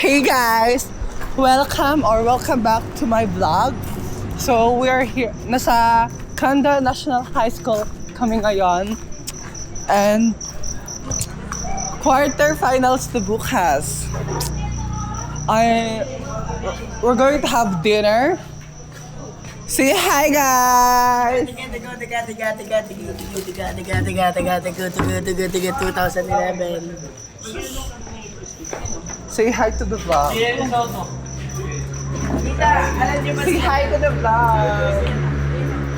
Hey guys! Welcome back to my vlog. So we are here, nasa Kanda National High School kami ngayon. And quarterfinals to bukas. We're going to have dinner. Say hi guys! 2011. Say hi to the vlog. Say hi to the vlog.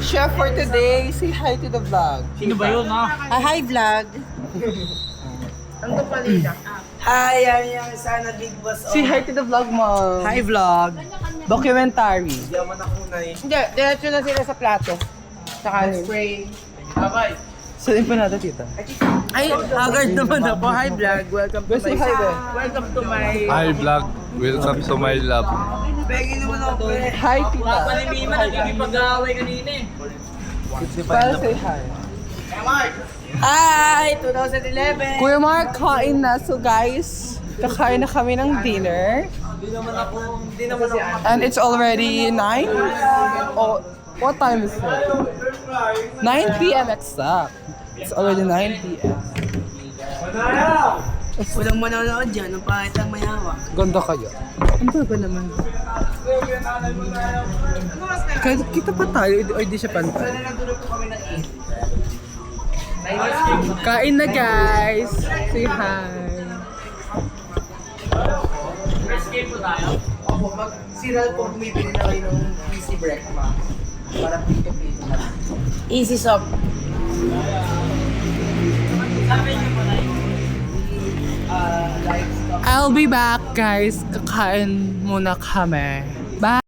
Chef for today, say hi to the vlog. Sino ba yun, ha? Hi vlog. Hi, I'm yung sana Big Boss. Say hi to the vlog mo. Hi vlog. Documentary. Hindi, diretso na sila sa plato. Saka spray. Sabihin pa natin tita. Ay, haggard naman ako. Hi vlog. Welcome to Say my... hi there. Welcome to my... Hi vlog, welcome to my lab. Pegi naman ako. Hi tita. Mima, nagkikipag-aaway kanina eh. Para say hi. Hi, 2011. Kuya Mark, kain na. So guys, kakain na kami ng dinner. Hindi naman ako. And it's already 9? Oh, what time is it? 9 p.m. exact. It's already 9 p.m. Walang manonood dyan. Ang pangit ang may hawak. Ganda kayo. Ang bago naman. Kahit kita pa tayo, o di siya pantay. Kain na guys! Say hi! Escape po tayo. Opo, pag siral po bumibili na kayo ng easy break, ma. Para pito-pito na. Easy shop. I'll be back guys. Kakain muna kami. Bye!